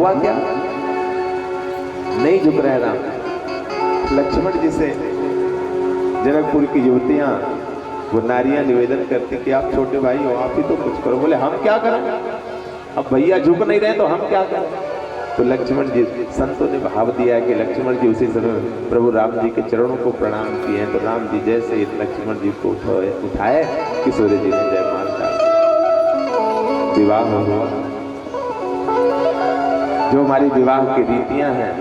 हुआ क्या, नहीं झुक रहे राम। लक्ष्मण जी से जनकपुर की युवतियां, वो नारियां निवेदन करती कि आप छोटे भाई हो, आप ही तो कुछ करो। बोले हम क्या करें, अब भैया झुक नहीं रहे तो हम क्या करें। तो लक्ष्मण जी, संतों ने भाव दिया कि लक्ष्मण जी उसी समय प्रभु राम जी के चरणों को प्रणाम किए हैं। तो राम जी जैसे ही लक्ष्मण जी को उठाए कि सूर्य जी ने जयमाल डाली, विवाह हुआ। जो हमारी विवाह की रीतियां हैं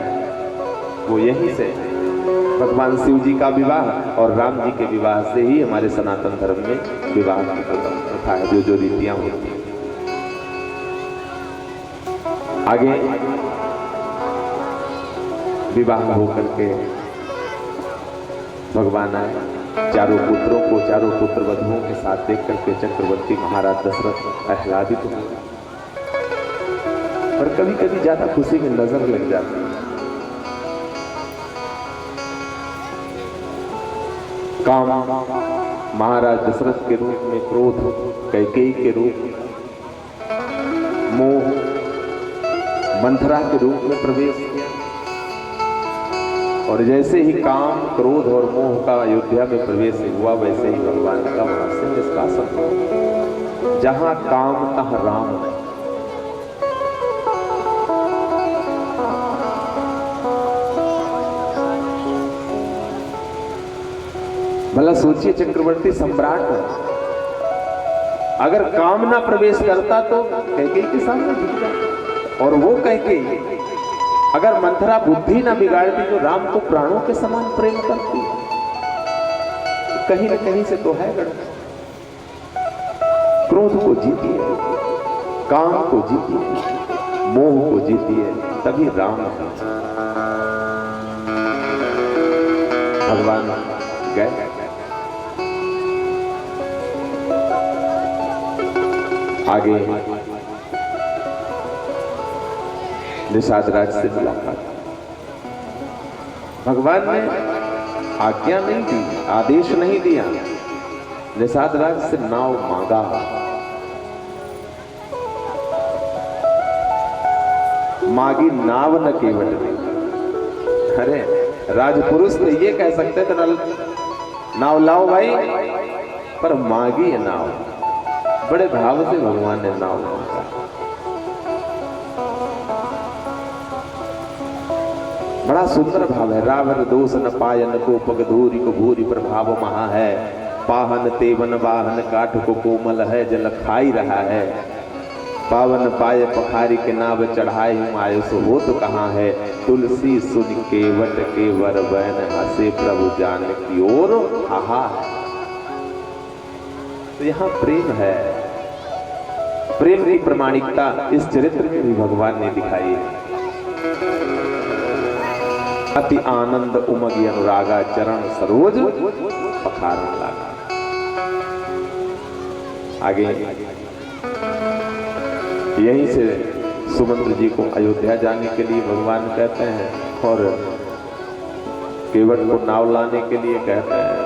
वो यहीं से, भगवान शिव जी का विवाह और राम जी के विवाह से ही हमारे सनातन धर्म में विवाह की प्रथा है, जो रीतियां होती हैं। आगे विवाह होकर के भगवान आए, चारों पुत्रों को, चारों पुत्र वधुओं के साथ देख करके चक्रवर्ती महाराज दशरथ आह्लादित हुए। पर कभी कभी ज्यादा खुशी में नजर लग जाती है। काम महाराज दशरथ के रूप में, क्रोध कैकेयी के रूप में, मोह मंथरा के रूप में प्रवेश किया। और जैसे ही काम, क्रोध और मोह का अयोध्या में प्रवेश हुआ, वैसे ही भगवान का वहां से निष्कासन हुआ। जहां काम तहां राम नहीं। भला सोचिए, चक्रवर्ती सम्राट अगर काम ना प्रवेश करता तो कैकेयी के सामने झुक जाता। और वो कैकेयी अगर मंथरा बुद्धि ना बिगाड़ती तो राम को प्राणों के समान प्रेम करती। कहीं न कहीं से तो है गड़बड़। क्रोध को जीती है, काम को जीती है, मोह को जीती है, तभी राम भगवान गए। आगे निषाद राज से मुलाकात। भगवान ने आज्ञा नहीं दी, आदेश नहीं दिया, निषाद राज से नाव मांगा। मांगी नाव न केवट में। अरे राजपुरुष तो ये कह सकते थे नाव लाओ भाई, पर मांगी है नाव। बड़े भाव से भगवान ने नाव मांगा। बड़ा सुंदर भाव है। रावण दोष न पायन को पग धूरी को भूरी प्रभाव महा है। पाहन तेवन वाहन काठ को कोमल है, जल खाई रहा है। पावन पाए पखारी के नाव चढ़ाए हूँ, आयुष हो तो कहाँ है। तुलसी सुन केवट के वर बैन, हंसे प्रभु जान की ओर हाहा। तो यहाँ प्रेम है। प्रेम की प्रमाणिकता इस चरित्र में भी भगवान ने दिखाई है। अति आनंद उमगी अनुरागा, चरण सरोज पखारन लागा। आगे यहीं से सुमंत्र जी को अयोध्या जाने के लिए भगवान कहते हैं और केवट को नाव लाने के लिए कहते हैं।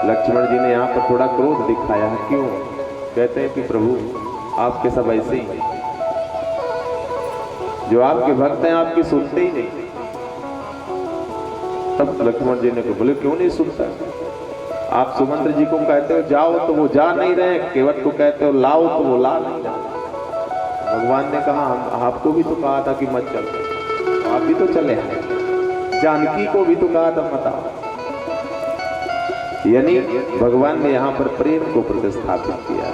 लक्ष्मण जी ने यहाँ पर थोड़ा क्रोध दिखाया है। क्यों? कहते हैं कि प्रभु आपके सब ऐसे ही हैं, जो आपके भक्त हैं आपकी सुनते ही नहीं। तब लक्ष्मण जी ने बोले क्यों नहीं सुनता? आप सुमंत्र जी को कहते हो जाओ तो वो जा नहीं रहे, केवट को कहते हो लाओ तो वो ला नहीं रहे। भगवान ने कहा हम आपको भी तो कहा था कि मत चलो, आप भी तो चले हैं। जानकी को भी तो कहा था मत आओ। यानी भगवान ने यहाँ पर प्रेम को प्रतिस्थापित किया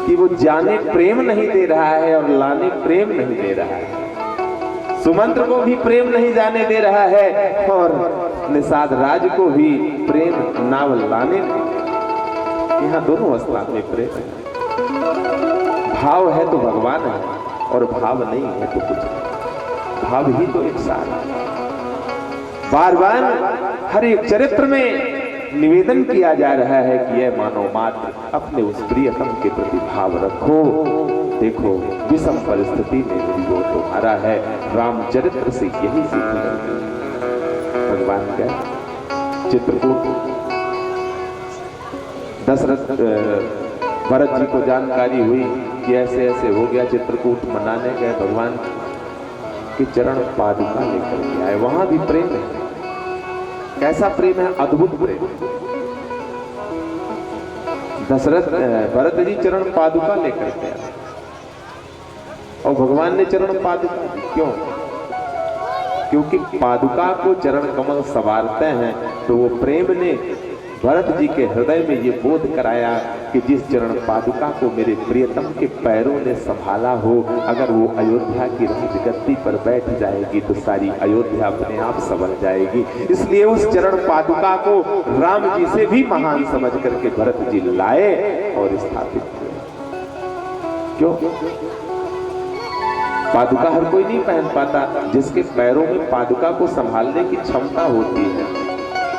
कि वो जाने प्रेम नहीं दे रहा है और लाने प्रेम नहीं दे रहा है। सुमंत्र को भी प्रेम नहीं जाने दे रहा है और निषाद राज को भी प्रेम नाव लाने। यहाँ दोनों अवस्था में प्रेम है। भाव है तो भगवान है और भाव नहीं है तो कुछ नहीं। भाव ही तो एक सार है। बार बार हर एक चरित्र में निवेदन किया जा रहा है कि यह मानव मात्र अपने उस प्रियतम के प्रति भाव रखो। देखो विषम परिस्थिति में भी वो तुम्हारा है। रामचरित्र से यही सीख मिलती है। भगवान का चित्रकूट दशरथ भरत जी को जानकारी हुई कि ऐसे ऐसे हो गया, चित्रकूट मनाने गए, भगवान की चरण पादुका लेकर के आए। वहां भी प्रेम है। कैसा प्रेम है? अद्भुत प्रेम। भरत जी चरण पादुका लेकर के आए और भगवान ने चरण पादुका दी। क्यों? क्योंकि पादुका को चरण कमल संवारते हैं तो वो प्रेम ने भरत जी के हृदय में ये बोध कराया कि जिस चरण पादुका को मेरे प्रियतम के पैरों ने संभाला हो, अगर वो अयोध्या की राजगद्दी पर बैठ जाएगी तो सारी अयोध्या अपने आप संवर जाएगी। इसलिए उस चरण पादुका को राम जी से भी महान समझ करके भरत जी लाए और स्थापित किए। क्यों? पादुका हर कोई नहीं पहन पाता। जिसके पैरों में पादुका को संभालने की क्षमता होती है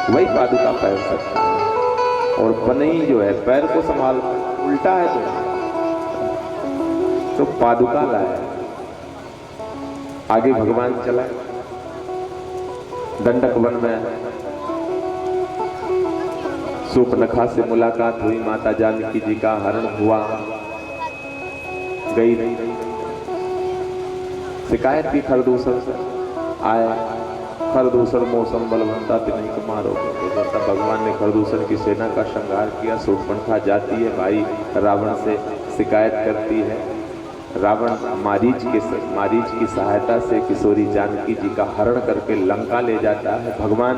वही पादुका पहन सकता है। और पनई जो है पैर को संभाल उल्टा है तो पादुका लाया। आगे भगवान चला, दंडक वन में सूर्पनखा से मुलाकात हुई, माता जानकी जी का हरण हुआ, गई नहीं, शिकायत की खरदूसर से, आए खरदूसर मौसम बलवंता तिन्हीं को मारोगे। तो तब भगवान ने खरदूसर की सेना का श्रृंगार किया। सूर्पनखा जाती है, भाई रावण से शिकायत करती है। रावण मारीच की सहायता से किशोरी जानकी जी का हरण करके लंका ले जाता है। भगवान,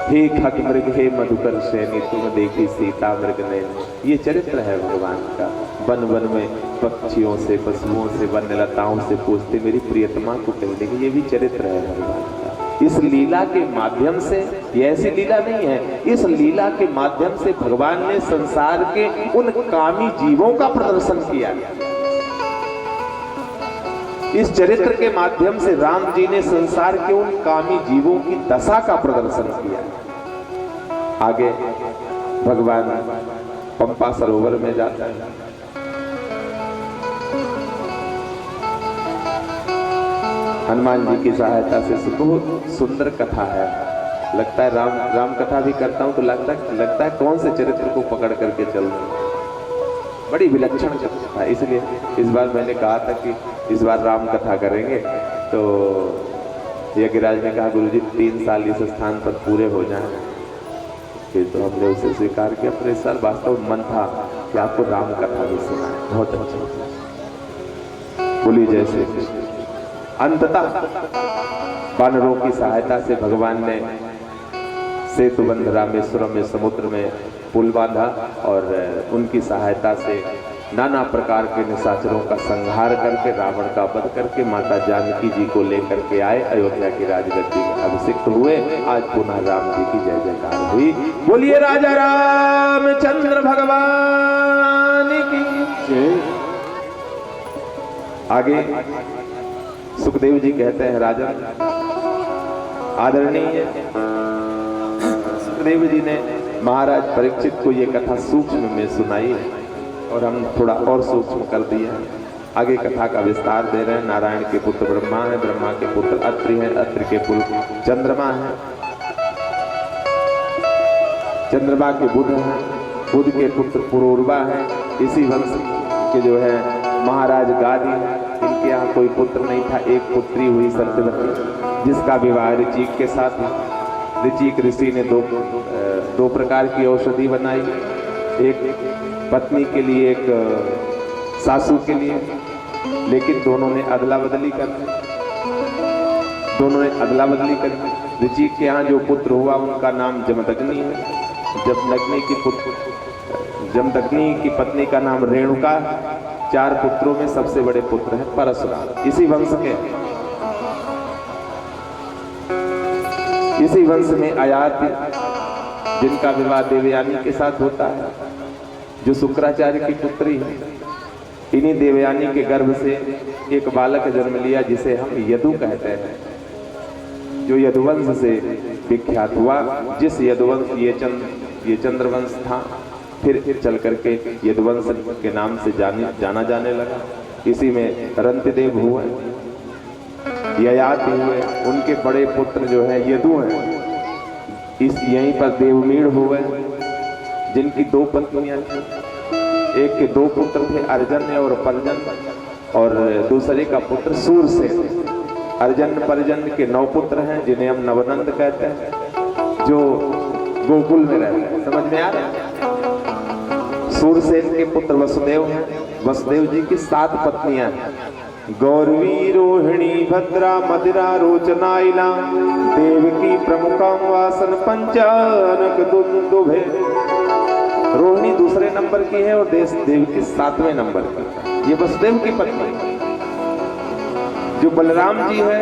हे खग मृग हे मधुकर सैनी, तुम देखी सीता मृग ने। ये चरित्र है भगवान का। वन वन में पक्षियों से, पशुओं से, वन्य लताओं से पूछते मेरी प्रियतमा को कहने के, ये भी चरित्र है भगवान का। इस लीला के माध्यम से, ये ऐसी लीला नहीं है, इस लीला के माध्यम से भगवान ने संसार के उन कामी जीवों का प्रदर्शन किया। इस चरित्र के माध्यम से राम जी ने संसार के उन कामी जीवों की दशा का प्रदर्शन किया। आगे भगवान पंपा सरोवर में जाता है। हनुमान जी की सहायता से बहुत सुंदर कथा है। लगता है राम कथा भी करता हूं तो लगता है कौन से चरित्र को पकड़ करके चल रहा हूं। बड़ी विलक्षण कथा है। इसलिए इस बार मैंने कहा था कि इस बार राम कथा करेंगे, तो यज्ञराज ने कहा गुरुजी 3 साल इस स्थान पर पूरे हो जाएं। फिर तो हमने उसे स्वीकार किया। पर इस साल वास्तव मन था कि आपको राम कथा भी सुनाए। बहुत अच्छा। बोलिए जय श्री कृष्ण। अंततः वानरों की सहायता से भगवान ने सेतु बंध रामेश्वरम में समुद्र में पुल बांधा और उनकी सहायता से नाना प्रकार के निशाचरों का संहार करके, रावण का वध करके माता जानकी जी को लेकर के आए, अयोध्या की राजगद्दी में अभिषिक्त हुए। आज पुनः राम जी की जय जयकार हुई। बोलिए राजा रामचंद्र भगवान की जय। आगे सुखदेव जी कहते हैं, राजा आदरणीय सुखदेव जी ने महाराज परीक्षित को ये कथा सूक्ष्म में सुनाई है और हम थोड़ा और सूक्ष्म कर दिया है। आगे कथा का विस्तार दे रहे हैं। नारायण के पुत्र ब्रह्मा है, ब्रह्मा के पुत्र अत्रि हैं, अत्रि के पुत्र चंद्रमा है, चंद्रमा के बुध हैं, बुध के पुत्र पुरूरवा है। इसी वंश के जो है महाराज गादी है। इनके यहाँ कोई पुत्र नहीं था, एक पुत्री हुई सत्यवती, जिसका विवाह ऋचिक के साथ है। ऋचिक ऋषि ने दो प्रकार की औषधि बनाई, एक पत्नी के लिए, एक सासू के लिए, लेकिन दोनों ने अदला बदली कर दी। ऋचिक के यहाँ जो पुत्र हुआ उनका नाम जमदग्नि है। जमदग्नि की पत्नी का नाम रेणुका। 4 पुत्रों में सबसे बड़े पुत्र हैं परशुराम। इसी वंश में अयाति, जिनका विवाह देवयानी के साथ होता है, जो शुक्राचार्य की पुत्री है। इन्हीं देवयानी के गर्भ से एक बालक जन्म लिया जिसे हम यदु कहते हैं, जो यदुवंश से विख्यात हुआ। जिस यदुवंश ये चंद्रवंश था, फिर चल करके यदुवंश के नाम से जाना जाने लगा। इसी में रंतिदेव हुए, ययाति हुए, उनके बड़े पुत्र जो है यदु हैं। यहीं पर देवमीढ़ हुए, जिनकी 2 पत्नियां थी। एक के 2 पुत्र थे, अर्जन्य और पर्जन, और दूसरे का पुत्र सूरसेन। अर्जन्य पर्जन्य के 9 पुत्र हैं जिन्हें हम नवनंद कहते हैं, जो गोकुल में रहते हैं। समझ में आ रहा है? सूरसेन के पुत्र वसुदेव हैं। वसुदेव जी की 7 पत्नियां हैं, गौरवी, रोहिणी, भद्रा, मदिरा, रोचनाइला, देवकी, प्रमुखा, वासन, पंचानक, दुंदुभे। रोहिणी दूसरे नंबर की है और देवकी 7वें नंबर की। ये वसुदेव की पत्नी। जो बलराम जी है